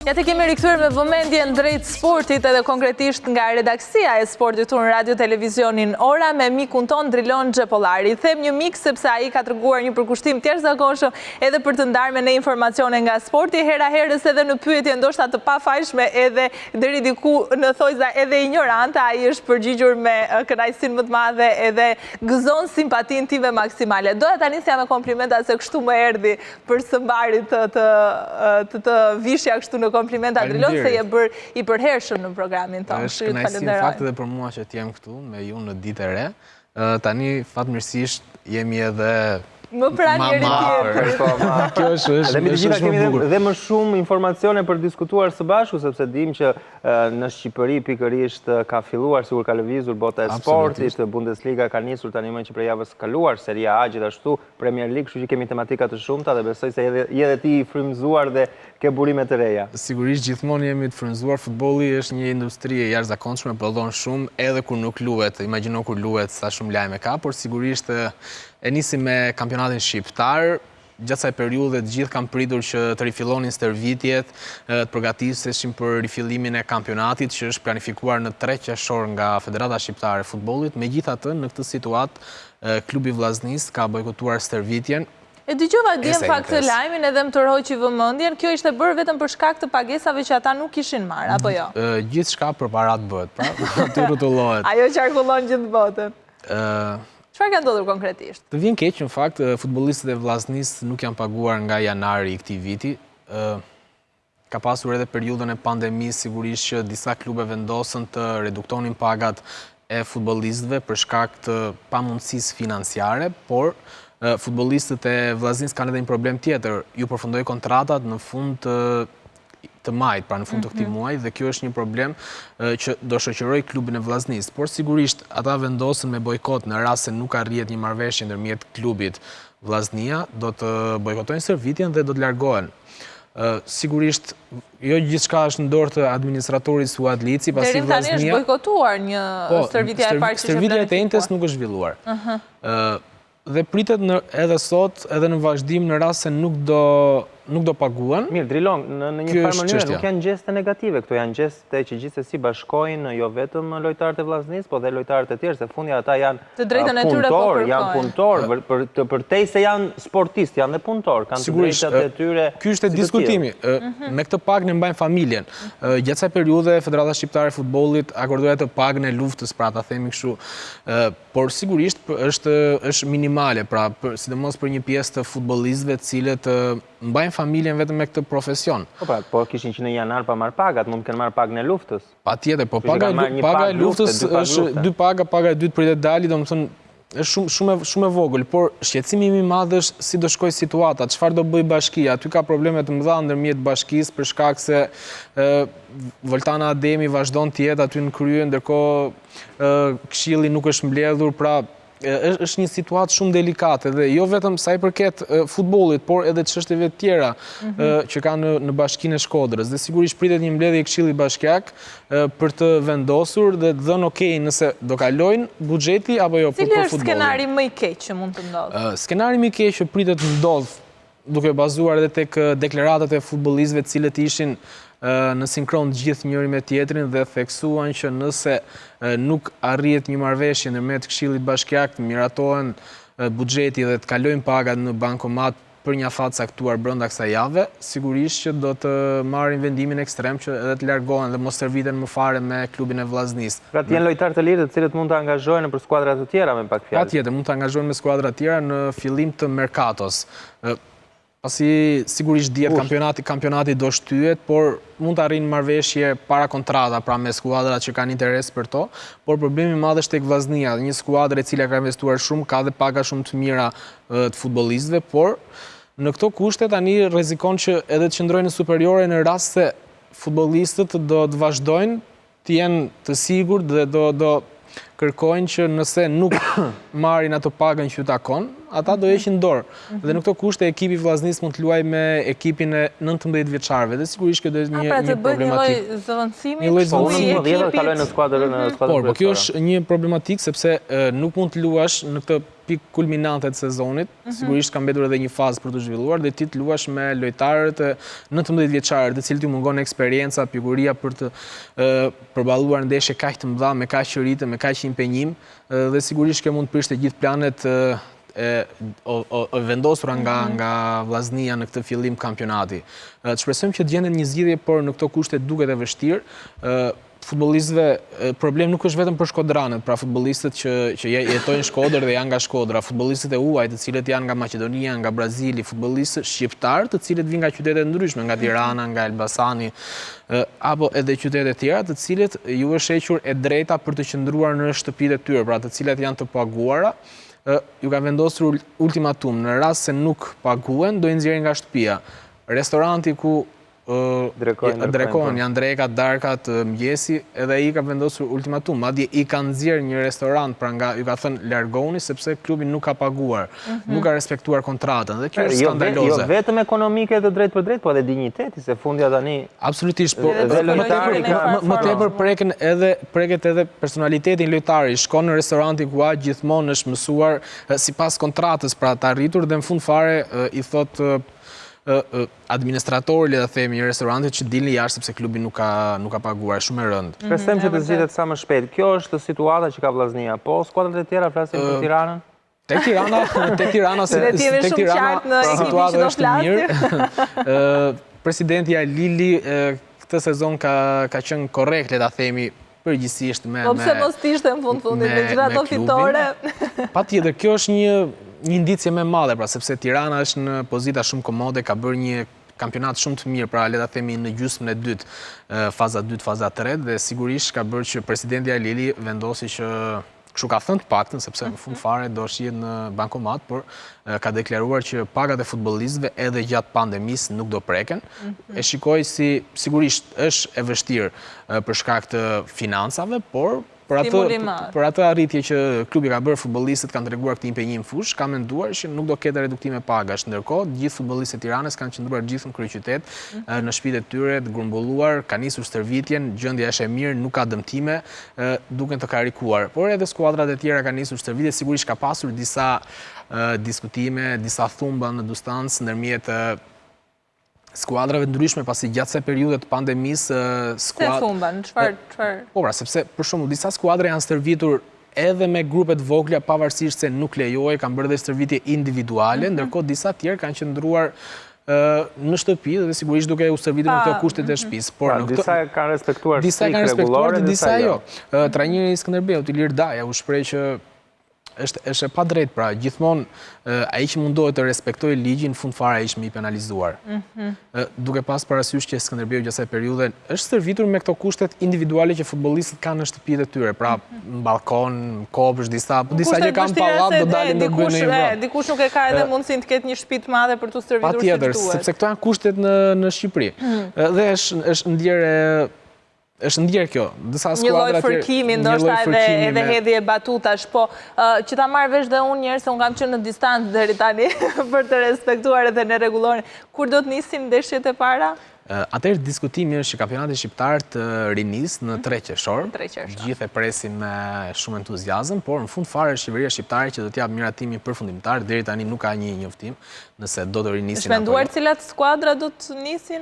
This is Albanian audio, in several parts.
Ja të kemi rikthyer me vëmendjen drejt sportit edhe konkretisht nga redaksia e sportit tonë Radio Televizionin Ora me mikun ton Drilon Xhepollari. Them një mik sepse ai ka treguar një përkushtim të jashtëzakonshëm edhe për të ndarë me ne informacione nga sporti, hera herës edhe në pyetje ndoshta të pafajshme edhe deri diku në thojza edhe ignorante, ai është përgjigjur me kënaqësinë më të madhe edhe gëzon simpatinë time maksimale. Doja ta nisja me komplimenta se kështu më erdhi për së mbari të vishja kështu në komplimenta Drilon se je bërë i përhershëm në programin tonë. Është kënaqësi në fakt edhe për mua që t'jem këtu me ju në ditë e re. Tani fatmirësisht jemi edhe më pranë njëri tjetrit. Kjo është dhe me të gjitha kemi dhe më shumë informacione për diskutuar së bashku, sepse dim që në Shqipëri pikërisht ka filluar, sigur ka lëvizur bota e sportit, Bundesliga ka nisur tani më që prej javës kaluar, Seria A gjithashtu, Premier League, kështu që kemi tematika të shumta dhe besoj se je ti i frymëzuar dhe ke burime të reja. Sigurisht gjithmonë jemi të frymëzuar. Futbolli është një industri e jashtëzakonshme, prodhon shumë edhe kur nuk luhet. Imagjino kur luhet sa shumë lajme ka, por sigurisht e nisi me kampionatin shqiptar. Gjatë kësaj periudhe të gjithë kanë pritur që të rifillonin stërvitjet, të përgatiseshin për rifillimin e kampionatit që është planifikuar në 3 qershor nga Federata Shqiptare e Futbollit. Megjithatë, në këtë situatë, klubi Vllaznisë ka bojkotuar stërvitjen. E dëgjova djem fakt të lajmin edhe më tërhoqi vëmendjen, kjo ishte bërë vetëm për shkak të pagesave që ata nuk kishin marrë, apo jo? Gjithçka për parat bëhet, pra, aty rrotullohet. Ajo qarkullon gjithë botën. Çfarë ka ndodhur konkretisht? Të vjen keq në fakt, futbollistët e Vllaznisë nuk janë paguar nga janari i këtij viti. Ka pasur edhe periudhën e pandemisë, sigurisht që disa klube vendosën të reduktonin pagat e futbollistëve për shkak të pamundësisë financiare, por futbollistët e Vllaznisë kanë edhe një problem tjetër. Ju përfundoi kontratat në fund të majit, pra në fund të këtij muaji, dhe kjo është një problem që do shoqëroj klubin e Vllaznisë. Por sigurisht ata vendosën me bojkot në rast se nuk arrihet një marrëveshje ndërmjet klubit Vllaznia, do të bojkotojnë stërvitjen dhe do të largohen. Sigurisht, jo gjithçka është në dorë të administratorit Suadlici, pasi Vllaznia... Deri tani është bojkotuar një stërvitje e parë që ishte stërvitja e tentes nuk është zhvilluar. Dhe pritet edhe sot, edhe në vazhdim në rast se nuk do paguan. Mirë, Drilon, në një farë mënyrë nuk janë gjeste negative, këto janë gjeste që gjithsesi bashkojnë jo vetëm lojtarët e Vllaznisë, po dhe lojtarët e tjerë, se fundi ata janë punëtor, përtej se janë sportistë, janë dhe punëtor, kanë të drejtat e tyre. Ky është diskutimi. Me këtë pagë ne mbajnë familjen. Gjatë kësaj periudhe Federata Shqiptare e Futbollit akordoi atë pagën e luftës, pra ta themi kështu. Por sigurisht është minimale, pra sidomos për një pjesë të futbollistëve të cilët mbajnë familjen vetëm me këtë profesion. Po kishin që në janar pa marrë pagat, mund të kenë marrë pagën e luftës. Patjetër, po paga e luftës është 2 paga, paga e dytë për të dalë, domethënë është shumë e vogël, por shqetësimi më i madh është si do shkojë situata, çfarë do bëj bashkia. Aty ka probleme të mëdha ndërmjet bashkisë për shkak se Voltana Ademi vazhdon të jetë aty në krye, ndërkohë Këshilli nuk është mbledhur, pra është një situatë shumë delikate dhe jo vetëm sa i përket futbollit, por edhe çështjeve të tjera që kanë në bashkinë e Shkodrës. Dhe sigurisht pritet një mbledhje e Këshillit Bashkiak për të vendosur dhe të dhënë okej nëse do kalojnë buxheti apo jo për futbollin. Cili është skenari më i keq që mund të ndodhë? Skenari më i keq që pritet të ndodhë, duke bazuar edhe tek deklaratat e futbollistëve të cilët ishin në sinkron gjithë njëri me tjetrin dhe theksuan që nëse nuk arrihet një marrëveshje ndërmjet Këshillit Bashkiak të miratohen buxheti dhe të kalojnë pagat në bankomat për një afat caktuar brenda kësaj jave, sigurisht që do të marrin vendimin ekstrem që edhe të largohen dhe mos stërviten më fare me klubin e Vllaznisë. Pra të jenë lojtarë të lirë të cilët mund të angazhohen për skuadra të tjera me pak fjalë. Patjetër, mund të angazhohen me skuadra të tjera në fillim të merkatos. Pasi sigurisht dihet kampionati do shtyhet, por mund të arrijnë marrëveshje para kontrata, pra me skuadrat që kanë interes për to, por problemi i madh është tek Vllaznia, një skuadër e cila ka investuar shumë, ka dhe paga shumë të mira të futbollistëve, por në këto kushte tani rrezikon që edhe të qëndrojnë në superiore në rast se futbollistët do të vazhdojnë të jenë të sigurt dhe do kërkojnë që nëse nuk marrin ato pagën që ju takon, ata do heqin dorë. Dhe në këto kushte ekipi Vllaznisë mund të luajë me ekipin e 19 vjeçarëve dhe sigurisht kjo do të jetë një problematik. Një lloj zëvendësimi. Po, kjo është një problematik sepse nuk mund të luash në këtë pikë kulminante të sezonit, sigurisht ka mbetur edhe një fazë për të zhvilluar dhe ti të luash me lojtarët e 19 vjeçarë, të cilët ju mungon eksperienca, pikuria për të përballuar ndeshje kaq të mëdha me kaq rritje, me kaq impenjim dhe sigurisht kjo mund të prishte gjithë planet vendosura nga Vllaznia në këtë fillim kampionati. Të shpresojmë që të gjendet një zgjidhje, por në këto kushte duket e vështirë. Futbollistëve, problem nuk është vetëm për shkodranët, pra futbollistët që jetojnë Shkodër dhe janë nga Shkodra, futbollistët e huaj, të cilët janë nga Maqedonia, nga Brazili, futbollistët shqiptar, të cilët vinë nga qytete ndryshme, nga Tirana, nga Elbasani, apo edhe qytete tjera, të cilët ju është hequr e drejta për të qëndruar në shtëpitë e tyre, pra të cilat janë të paguara, ju ka vendosur ultimatum, në rast se nuk paguen, do i nxjerrin nga shtëpia. Restoranti ku drekojnë, janë drekat, darkat, mëgjesi, edhe i ka vendosur ultimatum. Madje i ka nxjerrë një restorant, pra nga ju ka thënë largoni, sepse klubi nuk ka paguar, nuk ka respektuar kontratën, dhe kjo është skandaloze. Jo vetëm ekonomike dhe drejt për drejt, po edhe dinjiteti, se fundja tani... Absolutisht, po më tepër preket edhe personalitetin lojtari, shkon në restoranti ku gjithmonë është mësuar sipas kontratës, pra të arritur, dhe në fund fare i thotë administratori, le ta themi, i restorantit që dilni jashtë sepse klubi nuk ka paguar, shumë e rëndë. Shpresojmë që të zgjidhet sa më shpejt. Kjo është situata që ka Vllaznia, po skuadrat e tjera flasin për Tiranën? Tek Tirana situata është mirë. Presidenti Lili këtë sezon ka qenë korrekt, le ta themi, përgjithsisht me klubin. Po pse mos t'ishte në fundit me gjitha ato fitore? Patjetër, kjo është një indicje më e madhe, pra sepse Tirana është në pozita shumë komode, ka bërë një kampionat shumë të mirë, pra le ta themi në gjysmën e dytë, faza 2, faza 3, dhe sigurisht ka bërë që presidenti Lili vendosi që kështu ka thënë të paktën, sepse në fund fare do shihet në bankomat, por ka deklaruar që pagat e futbollistëve edhe gjatë pandemisë nuk do preken. E shikoj si sigurisht është e vështirë për shkak të financave, por për atë arritje që klubi ka bërë, futbollistët kanë treguar këtë impenjim fush, ka menduar që nuk do ketë reduktime pagash. Ndërkohë, gjithë futbollistët e Tiranës kanë qëndruar gjithë në kryeqytet, në shtëpitë e tyre, të grumbulluar, ka nisur stërvitjen, gjendja është e mirë, nuk ka dëmtime, duken të karikuar. Por edhe skuadrat e tjera kanë nisur stërvitje, sigurisht ka pasur disa diskutime, disa thumba në distancë ndërmjet skuadrave ndryshme, pasi gjatë kësaj periudhe të pandemisë Se thumba, në çfarë? Po, pra, sepse për shembull disa skuadra janë stërvitur edhe me grupet vogla, pavarësisht se nuk lejohej, kanë bërë dhe stërvitje individuale, ndërkohë disa tjerë kanë qëndruar në shtëpi dhe sigurisht duke u stërvitur në këto kushtet e shtëpisë. Disa kanë respektuar strikt rregullore, disa jo. Trajneri i Skënderbeut, Ilir Daja, u shpreh që është e pa drejt, pra gjithmonë ai që mundohet të respektojë ligjin, në fund fare ai është më i penalizuar. Duke pas parasysh që Skënderbeu gjatë asaj periudhe është stërvitur me këto kushtet individuale që futbollistët kanë në shtëpitë e tyre, pra në balkon, në kopsh, disa që kanë pallat do dalin të bëjnë një vrap. Dikush nuk e ka edhe mundësinë të ketë një shtëpi të madhe për të stërvitur si duhet. Patjetër, sepse këto janë kushtet në Shqipëri. Dhe është ndjerë kjo. Një lloj fërkimi, ndoshta edhe hedhje batutash, po që ta marrë vesh dhe unë njerë se unë kam qenë në distancë deri tani për të respektuar edhe në rregullorin. Kur do të nisin ndeshjet e para? Atëherë diskutimi është që kampionati shqiptar të rinis në 3 qershor. Gjithë e presin me shumë entuziazëm, por në fund fare Qeveria shqiptare që do t'jap miratimin përfundimtar, deri tani nuk ka një njoftim nëse do të rinisin. Është menduar cilat skuadra do të nisin?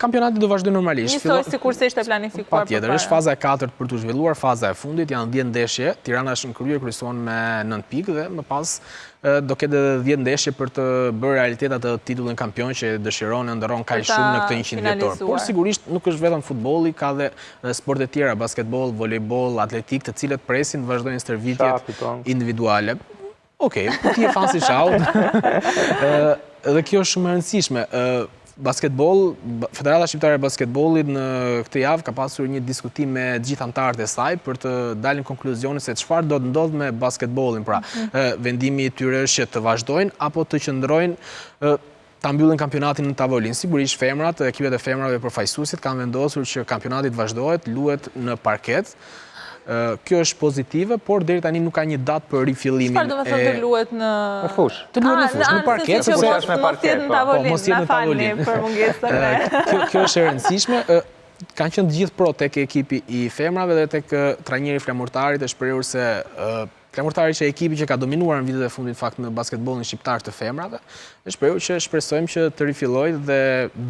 Kampionati do vazhdojë normalisht. Njësoj sikurse ishte planifikuar. Patjetër, është faza e 4 për të zhvilluar, faza e fundit janë 10 ndeshje. Tirana është në krye, kryeson me 9 pikë dhe më pas do ketë edhe 10 ndeshje për të bërë realitet atë titullin kampion që dëshiron e ndërron kaq shumë në këtë 100 vjetor. Por sigurisht nuk është vetëm futbolli, ka dhe sporte tjera, basketbol, volejbol, atletik, të cilët presin vazhdojnë stërvitjet individuale. Okej, ti e fancy shout. Dhe kjo është shumë e rëndësishme. Basketbol, Federata Shqiptare e Basketbollit në këtë javë ka pasur një diskutim me gjithë anëtarët e saj për të dalin konkluzionin se çfarë do të ndodhë me basketbollin. Pra, vendimi i tyre është që të vazhdojnë apo të qëndrojnë ta mbyllin kampionatin në tavolinë. Sigurisht femrat, ekipet e femrave përfaqësuesit kanë vendosur që kampionati të vazhdohet, luhet në parket. Kjo është pozitive, por deri tani nuk ka një datë për rifillimin. Çfarë do të thotë të luhet në fush? Të luhet në fush, në parket, sepse mos jetë në tavolinë. Mos jetë në tavolinë. Për mungesën. Kjo është e rëndësishme. Kanë qenë të gjithë pro tek ekipi i femrave dhe tek trajneri flamurtarit, është shprehur se flamurtari që ekipi që ka dominuar në vitet e fundit fakt në basketbollin shqiptar të femrave, është shprehur që shpresojmë që të rifillojë dhe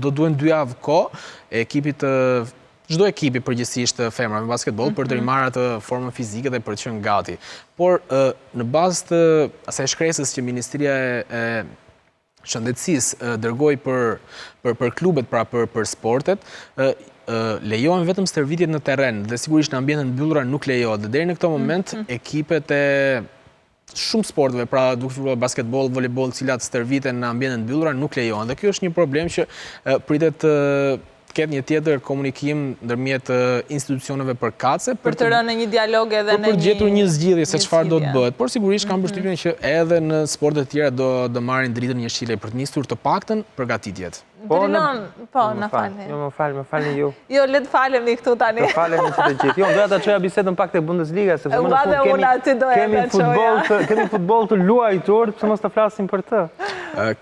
do duhen 2 javë kohë ekipit çdo ekipi përgjithsisht femrave në basketboll për të rimarrë atë formën fizike dhe për të qenë gati. Por në bazë të asaj shkresës që Ministria e Shëndetësisë dërgoi për klubet, pra për sportet, lejohen vetëm stërvitjet në terren dhe sigurisht në ambientet mbyllura nuk lejohet. Dhe deri në këtë moment ekipet e shumë sporteve, pra duke filluar basketboll, volejboll, cilat stërviten në ambientet mbyllura nuk lejohen. Dhe kjo është një problem që pritet ketë një tjetër komunikim ndërmjet institucioneve përkatëse për të rënë në një dialog edhe në për gjetur një zgjidhje se çfarë do të bëhet. Por sigurisht kam përshtypjen që edhe në sportet të tjera do marrin dritën një shile për të nisur të paktën përgatitjet. Drilon, po, na falni. Jo, më falni ju. Jo, le të falemi këtu tani. Të falemi që të gjithë. Jo, doja ta çoja bisedën pak tek Bundesliga sepse më në fund kemi futboll të luajtur, pse mos të flasim për të.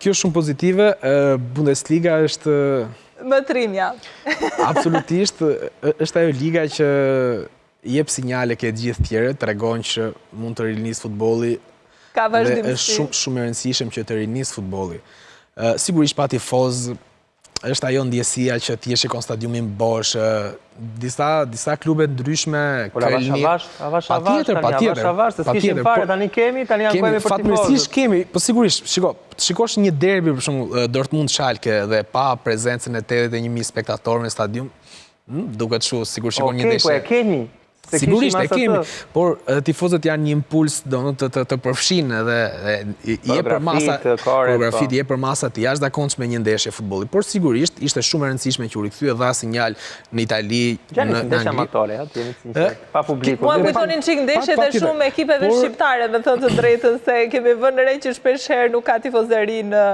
Kjo është shumë pozitive. Bundesliga është Mëtrinja. Absolutisht, është ajo liga që jep sinjale ke gjithë tjerë, tregon që mund të rinis futbolli. Ka vazhdimsi. Dhe është shumë e rëndësishme që të rinis futbolli. Sigurisht pa tifoz, është ajo ndjesia që ti shikon stadiumin bosh, disa klube ndryshme patjetër, se s'kishim fare, tani kemi, tani janë kemi për tifozët. Fatmirësisht kemi, po sigurisht, shikosh një derbi për shembull Dortmund-Schalke dhe pa prezencën e 81.000 spektatorë në stadium, duket kështu, sigurisht shikon një ndeshje. Okej, po e kemi. Sigurisht e kemi, por tifozët janë një impuls të përfshin dhe je për masa koreografit, je për masa të jashtëzakonshme një ndeshje futbolli. Por sigurisht ishte shumë e rëndësishme që u rikthye dha sinjal në Itali, në ndeshje amatore, jemi sinqert, pa publikun. Mua kujtonin çik ndeshjet e shumë ekipeve shqiptare, me thënë të drejtën, se kemi vënë re që shpesh herë nuk ka tifozëri në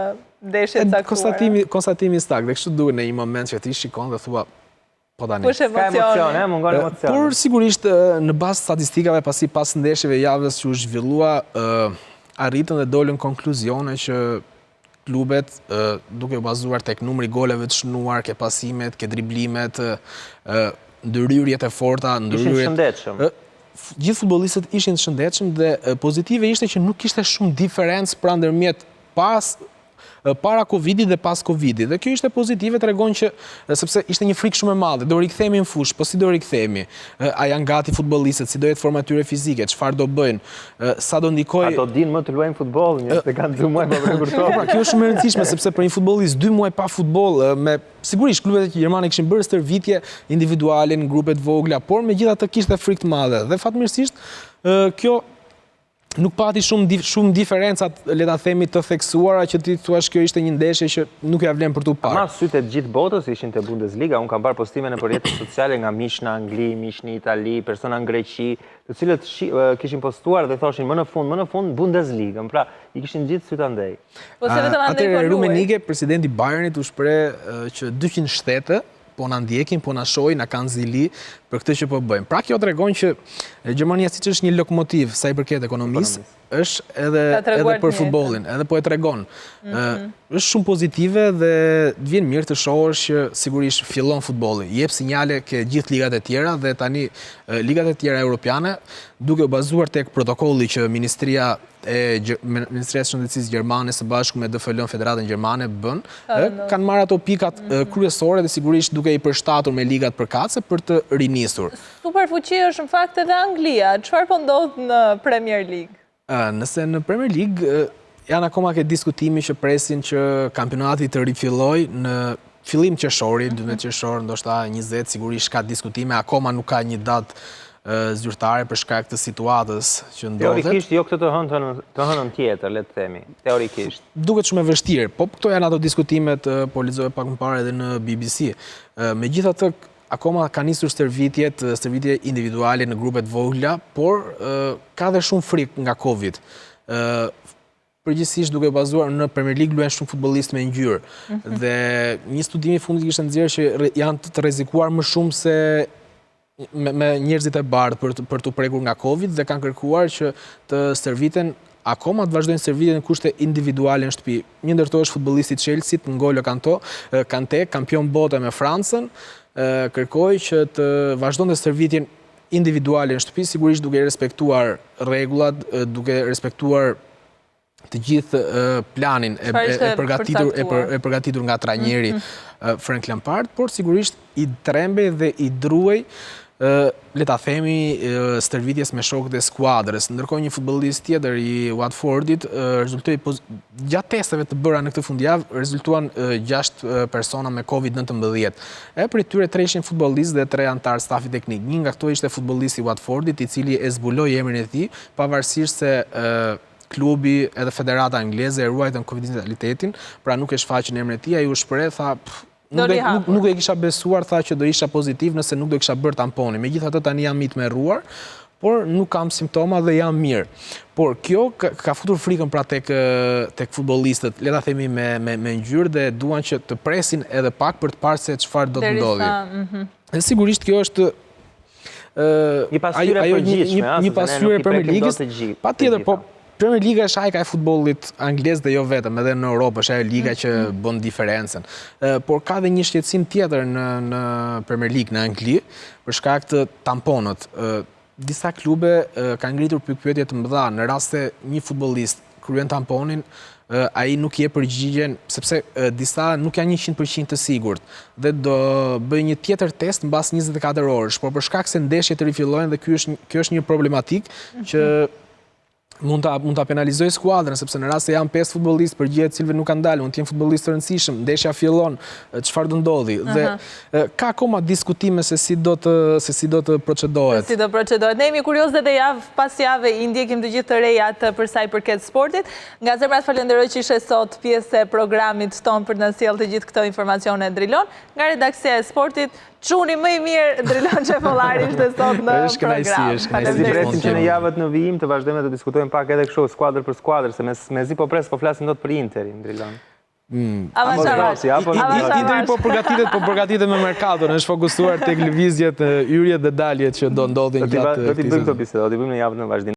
ndeshjet caktuara. Konstatimi sakt, dhe kështu duhet në një moment që ti shikon dhe thua Kush emocion, mungon emocion. Por sigurisht në bazë statistikave pas ndeshjeve javës që u zhvillua, arritën dhe dolën konkluzione që klubet, duke u bazuar tek numri goleve të shënuar, ke pasimet, ke driblimet, ndërhyrjet e forta, ishin të shëndetshëm. Gjithë futbollistët ishin të shëndetshëm dhe pozitive ishte që nuk ishte shumë diferencë pra ndërmjet para Covidit dhe pas Covidit. Dhe kjo ishte pozitive, tregon që sepse ishte një frikë shumë e madhe, do rikthehemi në fushë, po si do rikthehemi? A janë gati futbollistët, si do jetë forma e tyre fizike, çfarë do bëjnë? Sa do ndikojë? Ato dinë më të luajnë futboll, njerëzit kanë 2 muaj pa bërë to. Pra, kjo është shumë e rëndësishme sepse për një futbollist 2 muaj pa futboll, me sigurisht klubet gjermane kishin bërë stërvitje individuale në grupe të vogla, por megjithatë kishte frikë të madhe. Dhe fatmirësisht kjo nuk pati shumë diferencat, le ta themi, të theksuara që ti thua kjo ishte një ndeshje që nuk ja vlen për tu parë. Ama sytë e gjithë botës ishin te Bundesliga, unë kam parë postime në rrjetet sociale nga miq në Angli, miq në Itali, persona në Greqi, të cilët kishin postuar dhe thoshin më në fund Bundesliga, pra i kishin gjithë sytë andej. Po se vetëm andej po luaj. Rumenike, presidenti Bayernit u shpreh që 200 shtete po na ndjekin, po na shohin, na kanë zili për këtë që po bëjmë. Pra kjo tregon që Gjermania siç është një lokomotiv sa i përket ekonomisë, është edhe për futbollin, edhe po e tregon. Është shumë pozitive dhe vjen mirë të shohësh që sigurisht fillon futbolli. Jep sinjale ke gjithë ligat e tjera dhe tani ligat e tjera europiane, duke u bazuar tek protokolli që Ministria e Shëndetësisë Gjermane së bashku me DFL-n Federatën Gjermane bën, kanë marrë ato pikat kryesore dhe sigurisht duke i përshtatur me ligat përkatëse për të rinisur. Superfuqi është në fakt edhe Anglia. Çfarë po ndodh në Premier League? Nëse në Premier League janë akoma ke diskutimi që presin që kampionati të rifilloj në fillim qershori, 12 qershor, ndoshta 20, sigurisht ka diskutime, akoma nuk ka një datë zyrtare për shkak të situatës që ndodhet. Teorikisht jo këtë të hënën tjetër, le të themi, teorikisht. Duket shumë e vështirë, po këto janë ato diskutimet, po lexova pak më parë edhe në BBC. Megjithatë, akoma ka nisur stërvitje individuale në grupet vogla, por ka dhe shumë frikë nga Covid. Përgjithsisht duke bazuar në Premier League luajnë shumë futbollistë me ngjyrë. Dhe një studim i fundit kishte nxjerrë që janë të rrezikuar më shumë se me njerëzit e bardhë për të prekur nga Covid dhe kanë kërkuar që të stërviten akoma të vazhdojnë stërvitjen në kushte individuale në shtëpi. Një ndër to është futbollisti i Chelsea-t, N'Golo Kanté, kampion bote me Francën, kërkoi që të vazhdonte stërvitjen individuale në shtëpi, sigurisht duke respektuar rregullat, duke respektuar të gjithë planin e përgatitur nga trajneri Frank Lampard, por sigurisht i trembej dhe i druej le ta themi stërvitjes me shokët e skuadrës. Ndërkohë një futbollist tjetër i Watfordit rezultoi gjatë testeve të bëra në këtë fundjavë rezultuan 6 persona me COVID-19. Për tyre 3 ishin futbollistë dhe 3 antar stafi teknik. Një nga këto ishte futbollisti i Watfordit, i cili e zbuloi emrin e tij, pavarësisht se klubi edhe federata angleze e ruajtën konfidencialitetin, pra nuk e shfaqën emrin e tij, ai u shpreh, tha nuk e kisha besuar, tha që do isha pozitiv nëse nuk do kisha bërë tamponin. Megjithatë tani jam i tmerruar, por nuk kam simptoma dhe jam mirë. Por kjo ka futur frikën pra tek futbollistët, le ta themi me ngjyrë dhe duan që të presin edhe pak për të parë se çfarë do të ndodhi. Dhe sigurisht kjo është një pasqyrë e përgjithshme, një pasqyrë e Premier Ligës. Patjetër, po Premier Liga është ajka e futbollit anglez dhe jo vetëm, edhe në Europë është ajo liga që bën diferencën. Por ka dhe një shqetësim tjetër në Premier League në Angli, për shkak të tamponët. Disa klube kanë ngritur përpjekje të mëdha në rast se një futbollist kryen tamponin, ai nuk jep përgjigjen sepse disa nuk janë 100% të sigurt dhe do bëjë një tjetër test mbas 24 orësh, por për shkak se ndeshjet të rifillojnë dhe ky është një problematik që mund ta penalizoj skuadrën, sepse në rast se janë 5 futbollistë për gjithë cilëve nuk kanë dalë, mund të jenë futbollistë të rëndësishëm, ndeshja fillon, çfarë do ndodhi? Dhe ka akoma diskutime se si do të procedohet. Si do procedohet. Ne jemi kuriozë dhe javë pas jave i ndjekim të gjithë të rejat për sa i përket sportit. Nga zemra falenderoj që ishe sot pjesë e programit ton për të na sjellë të gjithë këto informacione Drilon. Nga redaksia e sportit, çuni më i mirë Drilon Xhepollari ishte sot në program. Ne presim që në javët në vijim të vazhdojmë të diskutojmë pak edhe kështu skuadër për skuadër, se mezi po flasim dot për Interin, Drilon. Interi po përgatitet me merkaton, është fokusuar tek lëvizjet, hyrjet dhe daljet që do ndodhin gjatë. Do t'i bëjmë këto bisedë, do t'i bëjmë në javën në vazhdim.